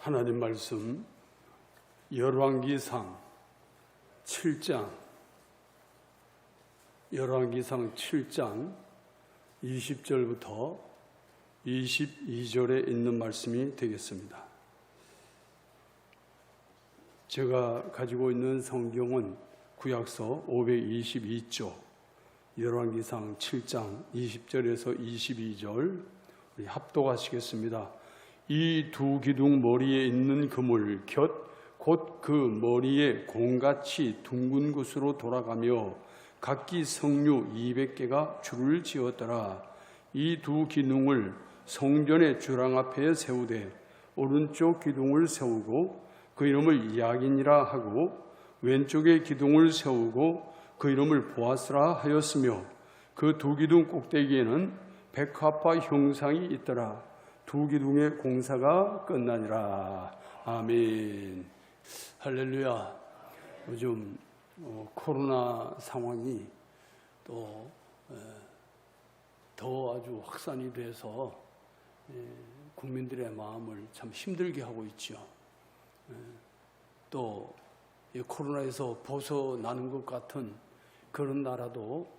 하나님 말씀 열왕기상 7장 20절부터 22절에 있는 말씀이 되겠습니다. 제가 가지고 있는 성경은 구약서 522쪽 열왕기상 7장 20절에서 22절 우리 합독하시겠습니다. 이 두 기둥 머리에 있는 그물 곧 그 머리에 공같이 둥근 곳으로 돌아가며 각기 성류 200개가 줄을 지었더라. 이 두 기둥을 성전의 주랑 앞에 세우되 오른쪽 기둥을 세우고 그 이름을 야긴이라 하고 왼쪽의 기둥을 세우고 그 이름을 보아스라 하였으며 그 두 기둥 꼭대기에는 백합화 형상이 있더라. 두 기둥의 공사가 끝나니라. 아멘. 할렐루야. 요즘 코로나 상황이 또 더 아주 확산이 돼서 국민들의 마음을 참 힘들게 하고 있죠. 또 코로나에서 벗어나는 것 같은 그런 나라도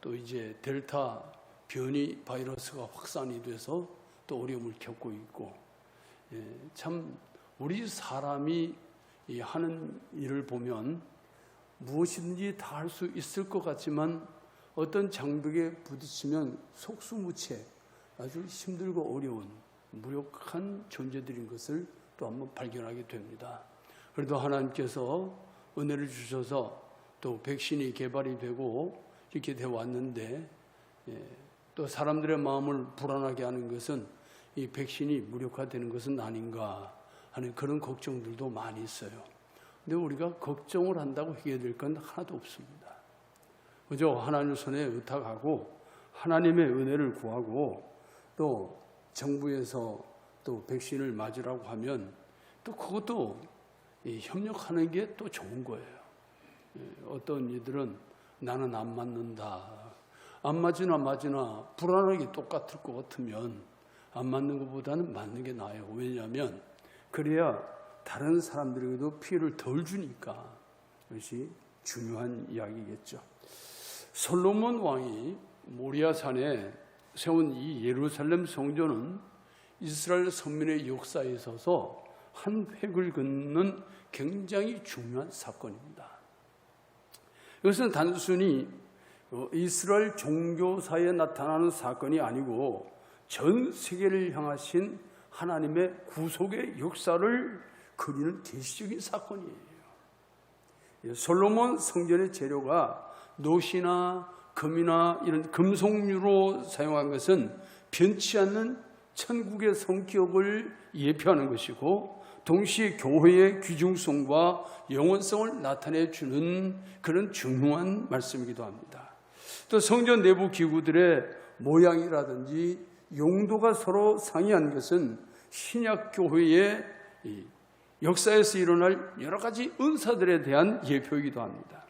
또 이제 델타 변이 바이러스가 확산이 돼서 또 어려움을 겪고 있고, 참 우리 사람이 하는 일을 보면 무엇이든지 다 할 수 있을 것 같지만 어떤 장벽에 부딪히면 속수무책 아주 힘들고 어려운 무력한 존재들인 것을 또 한번 발견하게 됩니다. 그래도 하나님께서 은혜를 주셔서 또 백신이 개발이 되고 이렇게 되어 왔는데, 또 사람들의 마음을 불안하게 하는 것은 이 백신이 무력화되는 것은 아닌가 하는 그런 걱정들도 많이 있어요. 근데 우리가 걱정을 한다고 해결될 건 하나도 없습니다. 그저 하나님 손에 의탁하고 하나님의 은혜를 구하고 또 정부에서 또 백신을 맞으라고 하면 또 그것도 협력하는 게 또 좋은 거예요. 어떤 이들은 나는 안 맞는다. 안 맞으나 불안하게 똑같을 것 같으면 안 맞는 것보다는 맞는 게 나아요. 왜냐하면 그래야 다른 사람들에게도 피해를 덜 주니까. 그것이 중요한 이야기겠죠. 솔로몬 왕이 모리아산에 세운 이 예루살렘 성전은 이스라엘 선민의 역사에 있어서 한 획을 긋는 굉장히 중요한 사건입니다. 이것은 단순히 이스라엘 종교사에 나타나는 사건이 아니고 전 세계를 향하신 하나님의 구속의 역사를 그리는 계시적인 사건이에요. 솔로몬 성전의 재료가 노시나 금이나 이런 금속류로 사용한 것은 변치 않는 천국의 성격을 예표하는 것이고, 동시에 교회의 귀중성과 영원성을 나타내 주는 그런 중요한 말씀이기도 합니다. 또 성전 내부 기구들의 모양이라든지 용도가 서로 상이한 것은 신약 교회의 역사에서 일어날 여러 가지 은사들에 대한 예표이기도 합니다.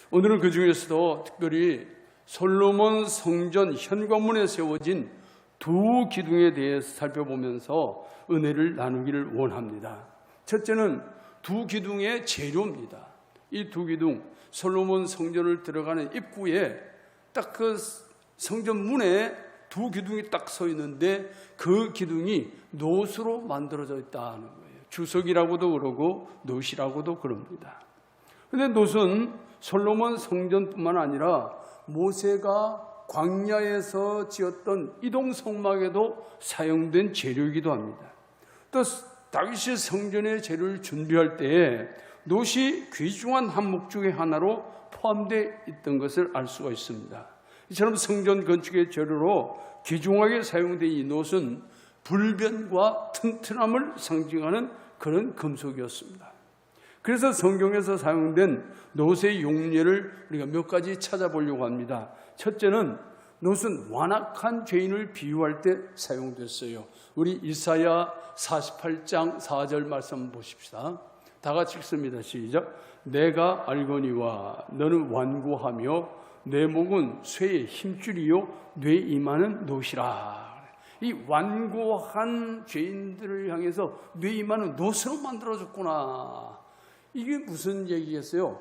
오늘은 그 중에서도 특별히 솔로몬 성전 현관문에 세워진 두 기둥에 대해서 살펴보면서 은혜를 나누기를 원합니다. 첫째는 두 기둥의 재료입니다. 이 두 기둥, 솔로몬 성전을 들어가는 입구에 딱 그 성전 문에 두 기둥이 딱 서 있는데 그 기둥이 노수로 만들어져 있다는 거예요. 주석이라고도 그러고 노시라고도 그럽니다. 그런데 노수는 솔로몬 성전뿐만 아니라 모세가 광야에서 지었던 이동 성막에도 사용된 재료이기도 합니다. 또 다윗이 성전의 재료를 준비할 때에 노시 귀중한 한목 중의 하나로 포함되어 있던 것을 알 수가 있습니다. 이처럼 성전 건축의 재료로 귀중하게 사용된 이 노는 불변과 튼튼함을 상징하는 그런 금속이었습니다. 그래서 성경에서 사용된 노의 용례를 우리가 몇 가지 찾아보려고 합니다. 첫째는 노은 완악한 죄인을 비유할 때 사용됐어요. 우리 이사야 48장 4절 말씀 보십시다. 다 같이 읽습니다. 시작. 내가 알거니와 너는 완고하며 내 목은 쇠의 힘줄이요 내 이마는 노시라. 이 완고한 죄인들을 향해서 뇌임하는 노스로 만들어졌구나. 이게 무슨 얘기겠어요?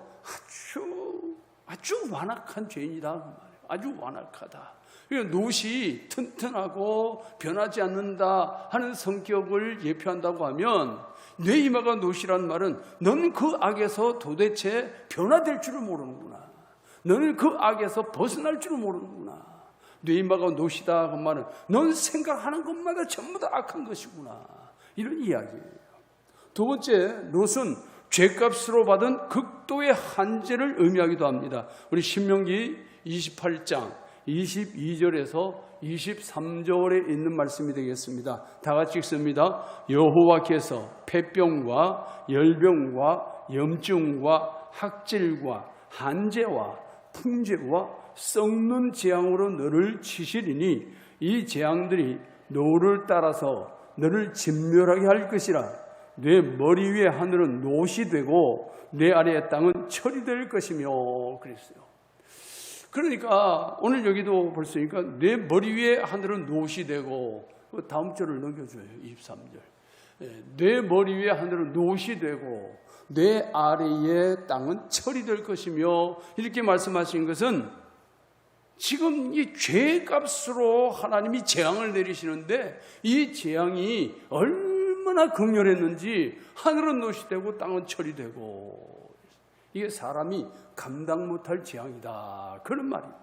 아주 완악한 죄인이다 그 말이에요. 아주 완악하다. 노시 튼튼하고 변하지 않는다 하는 성격을 예표한다고 하면, 뇌이마가 노시란 말은 너는 그 악에서 도대체 변화될 줄을 모르는구나. 너는 그 악에서 벗어날 줄을 모르는구나. 뇌이마가 노시다 그 말은 넌 생각하는 것마다 전부 다 악한 것이구나. 이런 이야기예요. 두 번째, 롯은 죄값으로 받은 극도의 한죄를 의미하기도 합니다. 우리 신명기 28장 22절에서 23절에 있는 말씀이 되겠습니다. 다 같이 읽습니다. 여호와께서 폐병과 열병과 염증과 학질과 한재와 풍재와 썩는 재앙으로 너를 치시리니 이 재앙들이 노를 따라서 너를 진멸하게 할 것이라. 내 머리 위에 하늘은 노시 되고 내 아래의 땅은 철이 될 것이며 그랬어요. 그러니까 오늘 여기도 볼 수 있으니까 내 머리 위에 하늘은 노시 되고, 다음 절을 넘겨줘요. 23절. 내 머리 위에 하늘은 노시 되고 내 아래의 땅은 철이 될 것이며, 이렇게 말씀하신 것은 지금 이 죄값으로 하나님이 재앙을 내리시는데 이 재앙이 얼마나 극렬했는지 하늘은 노시 되고 땅은 철이 되고, 이게 사람이 감당 못할 재앙이다 그런 말입니다.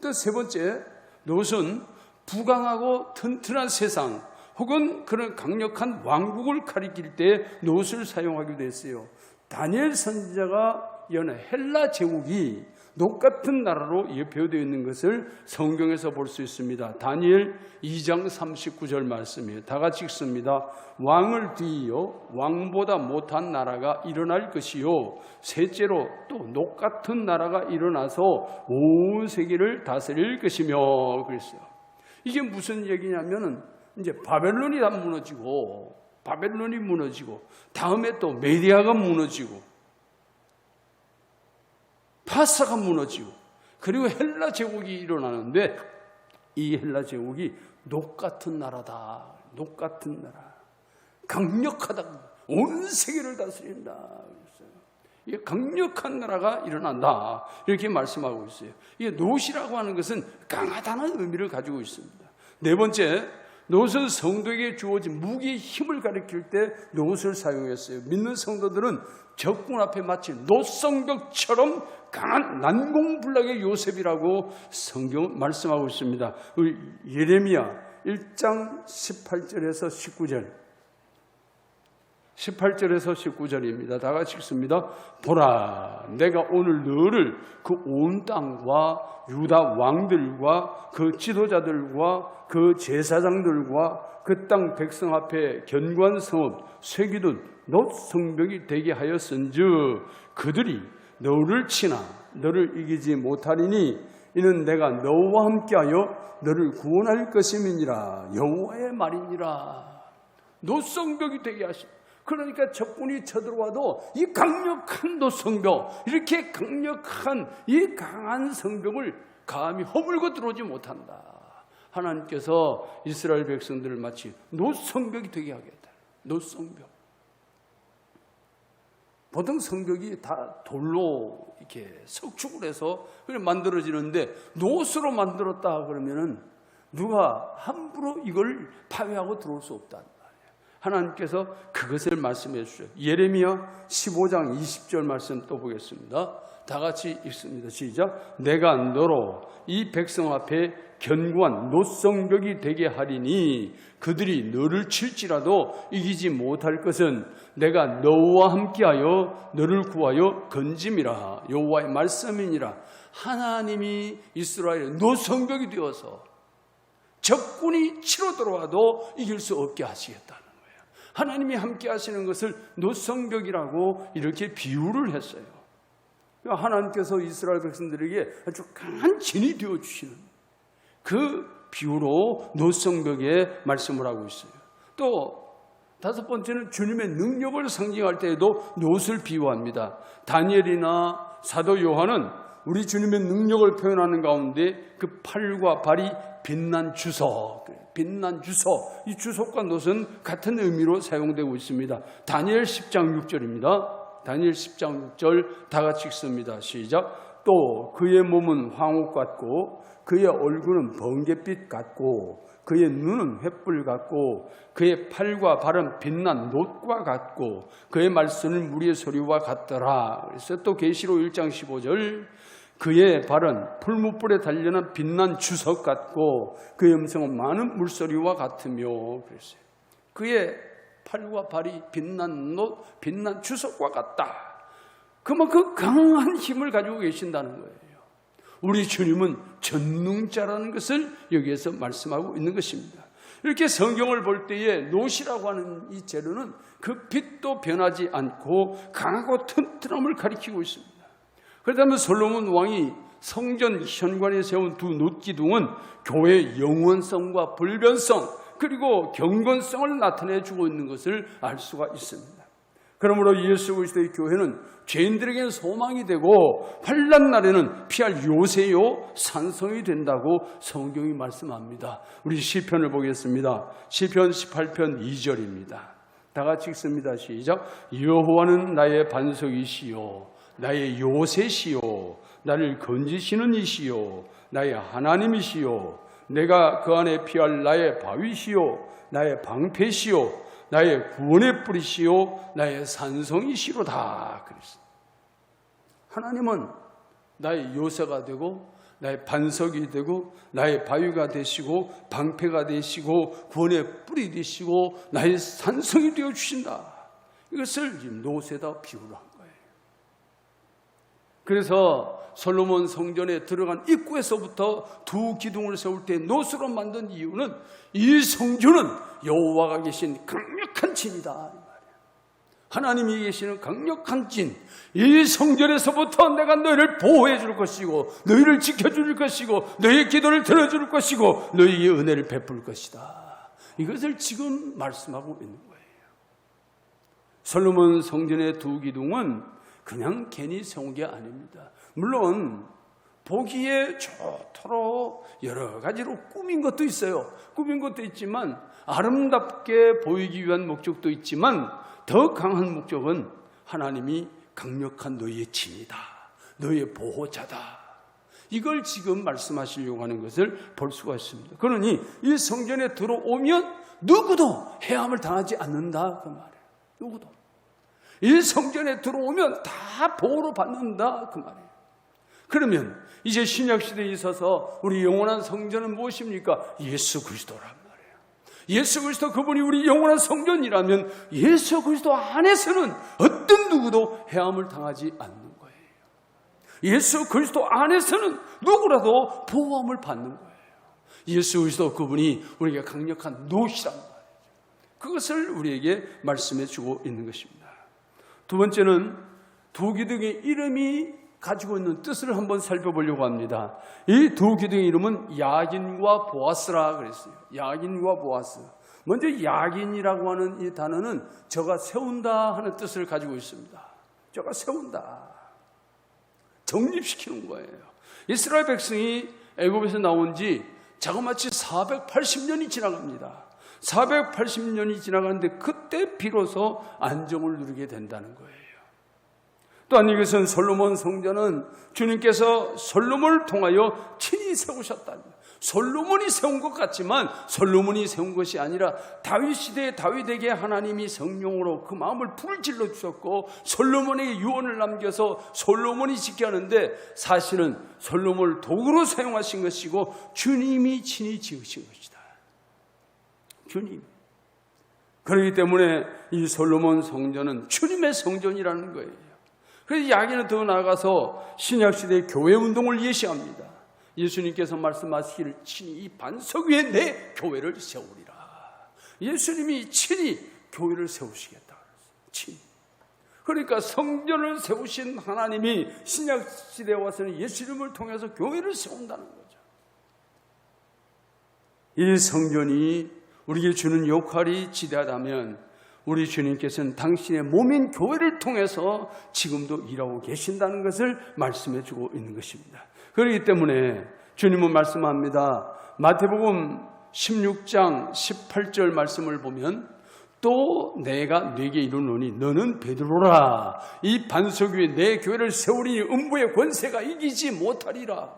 또 세 번째, 롯은 부강하고 튼튼한 세상 혹은 그런 강력한 왕국을 가리킬 때 롯을 사용하기도 했어요. 다니엘 선지자가 여는 헬라 제국이 롯 같은 나라로 예표되어 있는 것을 성경에서 볼 수 있습니다. 다니엘 2장 39절 말씀이에요. 다 같이 읽습니다. 왕을 뒤이어 왕보다 못한 나라가 일어날 것이요, 셋째로 또 롯 같은 나라가 일어나서 온 세계를 다스릴 것이며 그랬어요. 이게 무슨 얘기냐면은 이제 바벨론이 다 무너지고, 다음에 또 메디아가 무너지고, 파사가 무너지고, 그리고 헬라 제국이 일어나는데 이 헬라 제국이 롯 같은 나라다. 롯 같은 나라. 강력하다. 온 세계를 다스린다. 이게 강력한 나라가 일어난다. 이렇게 말씀하고 있어요. 이게 롯이라고 하는 것은 강하다는 의미를 가지고 있습니다. 네 번째, 롯은 성도에게 주어진 무기의 힘을 가리킬 때 롯을 사용했어요. 믿는 성도들은 적군 앞에 마치 롯 성벽처럼 강한 난공불락의 요셉이라고 성경은 말씀하고 있습니다. 우리 예레미야 1장 18절에서 19절. 18절에서 19절입니다. 다 같이 읽습니다. 보라, 내가 오늘 너를 그 온 땅과 유다 왕들과 그 지도자들과 그 제사장들과 그 땅 백성 앞에 견고한 성읍 쇠기둔 롯 성벽이 되게 하였은즉 그들이 너를 치나 너를 이기지 못하리니 이는 내가 너와 함께하여 너를 구원할 것임이니라. 여호와의 말이니라. 롯 성벽이 되게 하십니다. 그러니까 적군이 쳐들어와도 이 강력한 롯 성벽, 이렇게 강력한 이 강한 성벽을 감히 허물고 들어오지 못한다. 하나님께서 이스라엘 백성들을 마치 롯 성벽이 되게 하겠다. 롯 성벽. 보통 성벽이 다 돌로 이렇게 석축을 해서 만들어지는데 롯으로 만들었다 그러면은 누가 함부로 이걸 파괴하고 들어올 수 없다. 하나님께서 그것을 말씀해 주셔요. 예레미야 15장 20절 말씀 또 보겠습니다. 다 같이 읽습니다. 시작. 내가 너로 이 백성 앞에 견고한 롯 성벽이 되게 하리니 그들이 너를 칠지라도 이기지 못할 것은 내가 너와 함께하여 너를 구하여 건짐이라. 여호와의 말씀이니라. 하나님이 이스라엘의 롯 성벽이 되어서 적군이 치러 들어와도 이길 수 없게 하시겠다는 거예요. 하나님이 함께 하시는 것을 롯 성벽이라고 이렇게 비유를 했어요. 하나님께서 이스라엘 백성들에게 아주 강한 진이 되어주시는 그 비유로 롯 성벽에 말씀을 하고 있어요. 또 다섯 번째는 주님의 능력을 상징할 때에도 롯을 비유합니다. 다니엘이나 사도 요한은 우리 주님의 능력을 표현하는 가운데 그 팔과 발이 빛난 주석, 빛난 주석. 이 주석과 놋은 같은 의미로 사용되고 있습니다. 다니엘 10장 6절입니다. 다니엘 10장 6절 다 같이 읽습니다. 시작. 또 그의 몸은 황옥 같고 그의 얼굴은 번갯빛 같고 그의 눈은 횃불 같고 그의 팔과 발은 빛난 놋과 같고 그의 말씀은 무리의 소리와 같더라. 그래서 또 계시록 1장 15절 그의 발은 풀무불에 달려난 빛난 주석 같고 그의 음성은 많은 물소리와 같으며 그랬어요. 그의 팔과 발이 빛난 놋, 빛난 주석과 같다. 그만큼 강한 힘을 가지고 계신다는 거예요. 우리 주님은 전능자라는 것을 여기에서 말씀하고 있는 것입니다. 이렇게 성경을 볼 때에 놋이라고 하는 이 재료는 그 빛도 변하지 않고 강하고 튼튼함을 가리키고 있습니다. 그렇다면 솔로몬 왕이 성전 현관에 세운 두 놋기둥은 교회의 영원성과 불변성 그리고 경건성을 나타내주고 있는 것을 알 수가 있습니다. 그러므로 예수 그리스도의 교회는 죄인들에게는 소망이 되고 환난 날에는 피할 요새요 산성이 된다고 성경이 말씀합니다. 우리 시편을 보겠습니다. 시편 18편 2절입니다. 다 같이 읽습니다. 시작. 여호와는 나의 반석이시요 나의 요새시요 나를 건지시는 이시요 나의 하나님이시요 내가 그 안에 피할 나의 바위시요 나의 방패시요 나의 구원의 뿌리시요 나의 산성이시로다. 그랬어요. 하나님은 나의 요새가 되고 나의 반석이 되고 나의 바위가 되시고 방패가 되시고 구원의 뿌리 되시고 나의 산성이 되어 주신다. 이것을 놋에다 비유를 한 거예요. 그래서 솔로몬 성전에 들어간 입구에서부터 두 기둥을 세울 때 놋으로 만든 이유는 이 성전은 여호와가 계신 강력한 진이다. 하나님이 계시는 강력한 진, 이 성전에서부터 내가 너희를 보호해 줄 것이고 너희를 지켜줄 것이고 너희의 기도를 들어줄 것이고 너희에게 은혜를 베풀 것이다. 이것을 지금 말씀하고 있는 거예요. 솔로몬 성전의 두 기둥은 그냥 괜히 세운 게 아닙니다. 물론 보기에 좋도록 여러 가지로 꾸민 것도 있어요. 꾸민 것도 있지만 아름답게 보이기 위한 목적도 있지만 더 강한 목적은 하나님이 강력한 너희의 진이다. 너희의 보호자다. 이걸 지금 말씀하시려고 하는 것을 볼 수가 있습니다. 그러니 이 성전에 들어오면 누구도 해함을 당하지 않는다. 그 말이에요. 누구도. 이 성전에 들어오면 다 보호를 받는다. 그 말이에요. 그러면 이제 신약시대에 있어서 우리 영원한 성전은 무엇입니까? 예수 그리스도란 말이에요. 예수 그리스도 그분이 우리 영원한 성전이라면 예수 그리스도 안에서는 어떤 누구도 해함을 당하지 않는 거예요. 예수 그리스도 안에서는 누구라도 보호함을 받는 거예요. 예수 그리스도 그분이 우리에게 강력한 놋이란 말이에요. 그것을 우리에게 말씀해 주고 있는 것입니다. 두 번째는 두 기둥의 이름이 가지고 있는 뜻을 한번 살펴보려고 합니다. 이 두 기둥의 이름은 야긴과 보아스라 그랬어요. 야긴과 보아스. 먼저 야긴이라고 하는 이 단어는 저가 세운다 하는 뜻을 가지고 있습니다. 저가 세운다. 정립시키는 거예요. 이스라엘 백성이 애굽에서 나온 지 자그마치 480년이 지나갑니다. 480년이 지나가는데 그때 비로소 안정을 누리게 된다는 거예요. 또한 이것은 솔로몬 성전은 주님께서 솔로몬을 통하여 친히 세우셨다. 솔로몬이 세운 것 같지만 솔로몬이 세운 것이 아니라 다윗 시대의 다윗에게 하나님이 성령으로 그 마음을 불질러 주셨고 솔로몬에게 유언을 남겨서 솔로몬이 짓게 하는데 사실은 솔로몬을 도구로 사용하신 것이고 주님이 친히 지으신 것이다. 주님. 그렇기 때문에 이 솔로몬 성전은 주님의 성전이라는 거예요. 그래서 야긴은 더 나아가서 신약시대의 교회운동을 예시합니다. 예수님께서 말씀하시기를 친히 이 반석 위에 내 교회를 세우리라. 예수님이 친히 교회를 세우시겠다. 친히. 그러니까 성전을 세우신 하나님이 신약시대에 와서는 예수님을 통해서 교회를 세운다는 거죠. 이 성전이 우리에게 주는 역할이 지대하다면 우리 주님께서는 당신의 몸인 교회를 통해서 지금도 일하고 계신다는 것을 말씀해 주고 있는 것입니다. 그렇기 때문에 주님은 말씀합니다. 마태복음 16장 18절 말씀을 보면 또 내가 네게 이르노니 너는 베드로라. 이 반석 위에 내 교회를 세우리니 음부의 권세가 이기지 못하리라.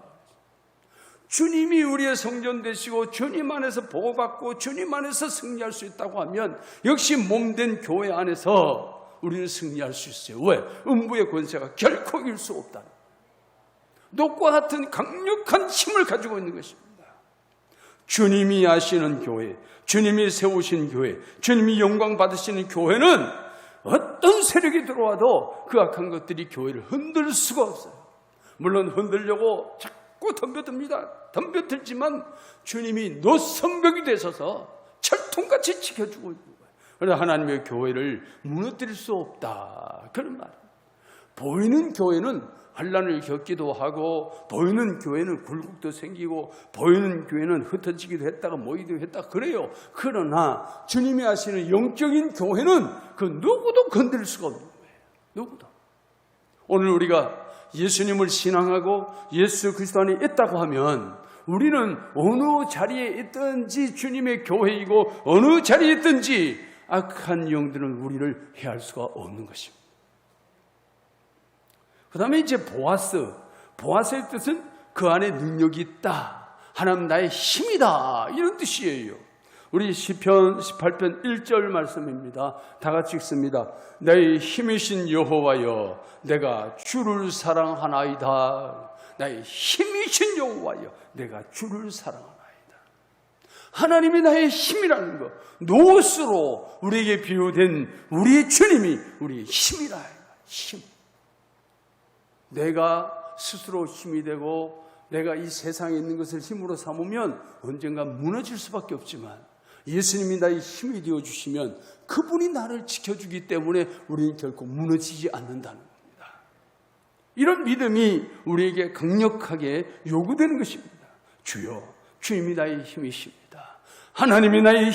주님이 우리의 성전 되시고 주님 안에서 보호받고 주님 안에서 승리할 수 있다고 하면 역시 몸된 교회 안에서 우리는 승리할 수 있어요. 왜? 음부의 권세가 결코 이길 수 없다. 녹과 같은 강력한 힘을 가지고 있는 것입니다. 주님이 하시는 교회, 주님이 세우신 교회, 주님이 영광 받으시는 교회는 어떤 세력이 들어와도 그 악한 것들이 교회를 흔들 수가 없어요. 물론 흔들려고 자꾸 덤벼들지만 주님이 노성벽이 되셔서 철통같이 지켜주고 있는 거예요. 그래서 하나님의 교회를 무너뜨릴 수 없다, 그런 말이에요. 보이는 교회는 환난을 겪기도 하고, 보이는 교회는 굴곡도 생기고, 보이는 교회는 흩어지기도 했다가 모이기도 했다, 그래요. 그러나 주님이 하시는 영적인 교회는 그 누구도 건드릴 수가 없는 거예요. 누구도. 오늘 우리가 예수님을 신앙하고 예수 그리스도 안에 있다고 하면 우리는 어느 자리에 있든지 주님의 교회이고, 어느 자리에 있든지 악한 영들은 우리를 해할 수가 없는 것입니다. 그 다음에 이제 보아스의 뜻은 그 안에 능력이 있다, 하나님 나의 힘이다, 이런 뜻이에요. 우리 시편 18편 1절 말씀입니다. 다 같이 읽습니다. 나의 힘이신 여호와여, 내가 주를 사랑하나이다. 나의 힘이신 여호와여, 내가 주를 사랑하나이다. 하나님이 나의 힘이라는 것, 노스로 우리에게 비유된 우리의 주님이 우리의 힘이라. 힘. 내가 스스로 힘이 되고 내가 이 세상에 있는 것을 힘으로 삼으면 언젠가 무너질 수밖에 없지만, 예수님이 나의 힘이 되어주시면 그분이 나를 지켜주기 때문에 우리는 결코 무너지지 않는다는 겁니다. 이런 믿음이 우리에게 강력하게 요구되는 것입니다. 주여, 주님이 나의 힘이십니다. 하나님이 나의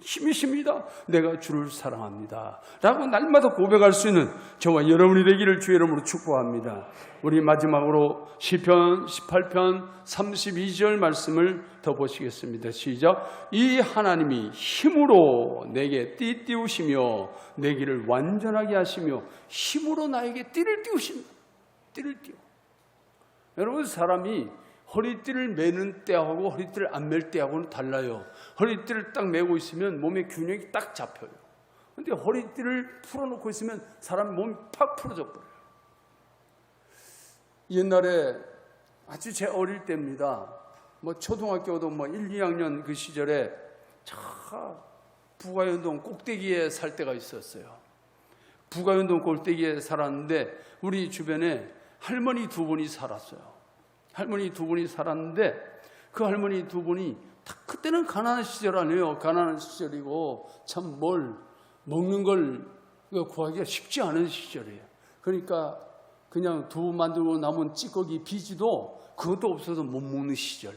힘이십니다. 내가 주를 사랑합니다 라고 날마다 고백할 수 있는 저와 여러분이 되기를 주의 이름으로 축복합니다. 우리 마지막으로 시편 18편 32절 말씀을 더 보시겠습니다. 시작. 이 하나님이 힘으로 내게 띠 띄우시며 내 길을 완전하게 하시며, 힘으로 나에게 띠를 띄우신다. 띠를 띄워. 여러분, 사람이 허리띠를 매는 때하고 허리띠를 안 맬 때하고는 달라요. 허리띠를 딱 매고 있으면 몸의 균형이 딱 잡혀요. 그런데 허리띠를 풀어놓고 있으면 사람 몸이 팍 풀어져 버려요. 옛날에 아주 제 어릴 때입니다. 초등학교도 1, 2학년 그 시절에 부가연동 꼭대기에 살 때가 있었어요. 부가연동 꼭대기에 살았는데 우리 주변에 할머니 두 분이 살았어요. 할머니 두 분이 살았는데 그 할머니 두 분이 그때는 가난한 시절 아니에요. 가난한 시절이고 참 먹는 걸 구하기가 쉽지 않은 시절이에요. 그러니까 그냥 두부 만들고 남은 찌꺼기 비지도 그것도 없어서 못 먹는 시절,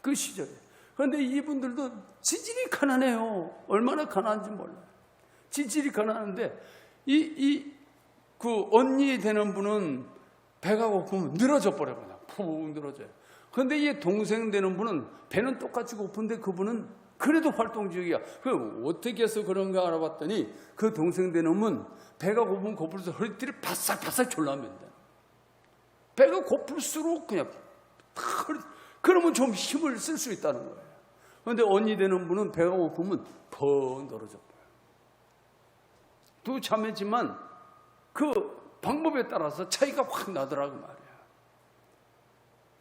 그 시절이에요. 그런데 이분들도 지질이 가난해요. 얼마나 가난한지 몰라요. 지질이 가난한데 그 언니 되는 분은 배가 고프면 늘어져 버려요. 푹 늘어져요. 그런데 이 동생 되는 분은 배는 똑같이 고픈데 그분은 그래도 활동적이야. 그럼 어떻게 해서 그런가 알아봤더니 그 동생 되는 분은 배가 고프면 고플수록 허리띠를 바싹바싹 졸라맨다. 배가 고플수록 그냥 그러면 좀 힘을 쓸 수 있다는 거예요. 그런데 언니 되는 분은 배가 고프면 펑 늘어져 버려요. 두 자매지만 그 방법에 따라서 차이가 확 나더라고 말이에요.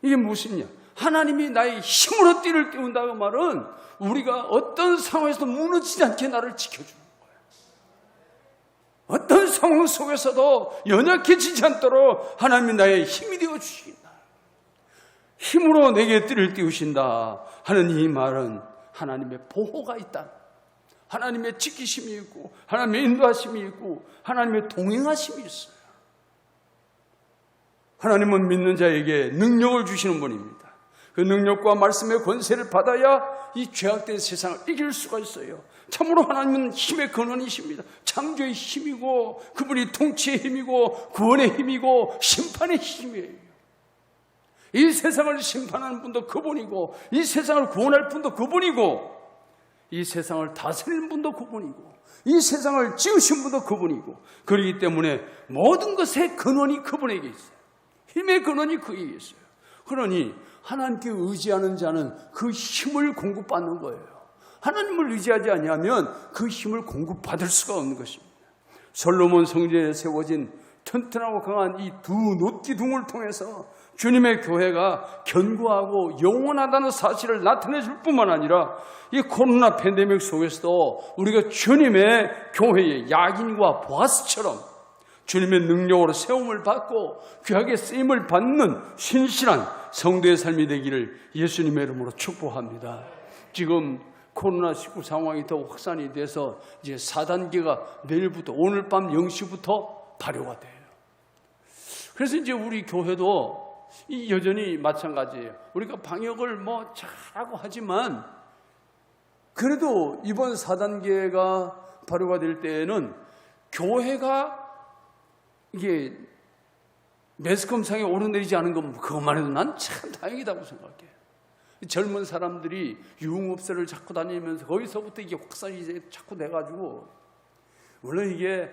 이게 무엇이냐? 하나님이 나의 힘으로 띠를 띄운다고 말은 우리가 어떤 상황에서도 무너지지 않게 나를 지켜주는 거예요. 어떤 상황 속에서도 연약해지지 않도록 하나님이 나의 힘이 되어주신다. 힘으로 내게 띠를 띄우신다 하는 이 말은 하나님의 보호가 있다. 하나님의 지키심이 있고 하나님의 인도하심이 있고 하나님의 동행하심이 있어요. 하나님은 믿는 자에게 능력을 주시는 분입니다. 그 능력과 말씀의 권세를 받아야 이 죄악된 세상을 이길 수가 있어요. 참으로 하나님은 힘의 근원이십니다. 창조의 힘이고 그분이 통치의 힘이고 구원의 힘이고 심판의 힘이에요. 이 세상을 심판하는 분도 그분이고, 이 세상을 구원할 분도 그분이고, 이 세상을 다스리는 분도 그분이고, 이 세상을 지으신 분도 그분이고, 그렇기 때문에 모든 것의 근원이 그분에게 있어요. 힘의 근원이 그에게 있어요. 그러니 하나님께 의지하는 자는 그 힘을 공급받는 거예요. 하나님을 의지하지 아니하면 그 힘을 공급받을 수가 없는 것입니다. 솔로몬 성전에 세워진 튼튼하고 강한 이 두 놋기둥을 통해서 주님의 교회가 견고하고 영원하다는 사실을 나타내 줄 뿐만 아니라 이 코로나 팬데믹 속에서도 우리가 주님의 교회의 야긴과 보아스처럼 주님의 능력으로 세움을 받고 귀하게 쓰임을 받는 신실한 성도의 삶이 되기를 예수님의 이름으로 축복합니다. 지금 코로나19 상황이 더 확산이 돼서 이제 4단계가 내일부터, 오늘 밤 0시부터 발효가 돼요. 그래서 이제 우리 교회도 여전히 마찬가지예요. 우리가 방역을 잘하고 하지만 그래도 이번 4단계가 발효가 될 때에는 교회가 이게 매스컴상에 오르내리지 않은 건 그것만 해도 난 참 다행이다고 생각해요. 젊은 사람들이 유흥업소를 자꾸 다니면서 거기서부터 이게 확산이 이제 자꾸 돼가지고, 물론 이게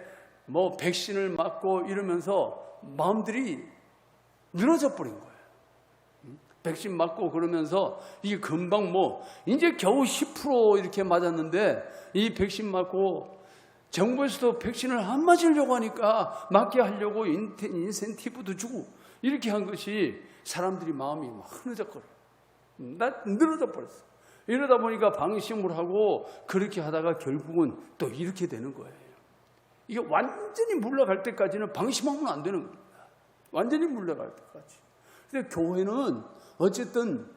백신을 맞고 이러면서 마음들이 늘어져 버린 거예요. 백신 맞고 그러면서 이게 금방 이제 겨우 10% 이렇게 맞았는데, 이 백신 맞고 정부에서도 백신을 안 맞으려고 하니까 맞게 하려고 인센티브도 주고 이렇게 한 것이 사람들이 마음이 막 흐느적거려요. 늘어져 버렸어. 이러다 보니까 방심을 하고 그렇게 하다가 결국은 또 이렇게 되는 거예요. 이게 완전히 물러갈 때까지는 방심하면 안 되는 겁니다. 완전히 물러갈 때까지. 근데 교회는 어쨌든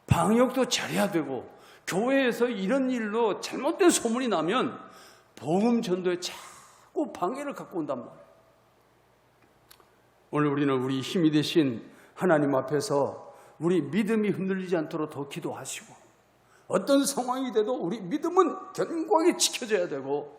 방역도 잘해야 되고, 교회에서 이런 일로 잘못된 소문이 나면 복음 전도에 자꾸 방해를 갖고 온단 말이에요. 오늘 우리는 우리 힘이 되신 하나님 앞에서 우리 믿음이 흔들리지 않도록 더 기도하시고, 어떤 상황이 돼도 우리 믿음은 견고하게 지켜져야 되고,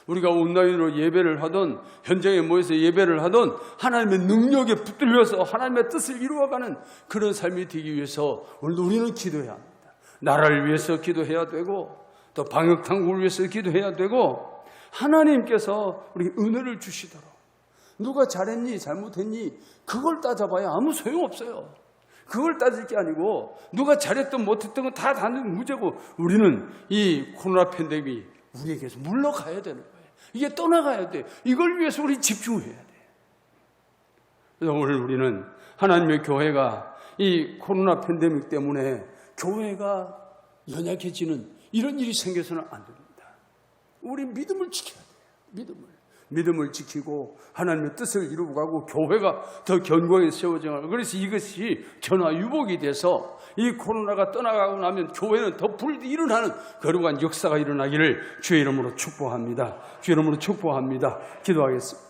우리가 온라인으로 예배를 하던, 현장에 모여서 예배를 하던 하나님의 능력에 붙들려서 하나님의 뜻을 이루어가는 그런 삶이 되기 위해서 오늘도 우리는 기도해야 합니다. 나라를 위해서 기도해야 되고, 또 방역당국을 위해서 기도해야 되고, 하나님께서 우리에게 은혜를 주시도록, 누가 잘했니 잘못했니 그걸 따져봐야 아무 소용없어요. 그걸 따질 게 아니고 누가 잘했든 못했든 건 다 다른 문제고, 우리는 이 코로나 팬데믹이 우리에게서 물러가야 되는 거예요. 이게 떠나가야 돼요. 이걸 위해서 우리 집중해야 돼요. 그래서 오늘 우리는 하나님의 교회가 이 코로나 팬데믹 때문에 교회가 연약해지는 이런 일이 생겨서는 안 됩니다. 우리 믿음을 지켜야 돼요. 믿음을 지키고 하나님의 뜻을 이루어가고 교회가 더 견고하게 세워져가고, 그래서 이것이 전화유복이 돼서 이 코로나가 떠나가고 나면 교회는 더 일어나는 거룩한 역사가 일어나기를 주의 이름으로 축복합니다. 주의 이름으로 축복합니다. 기도하겠습니다.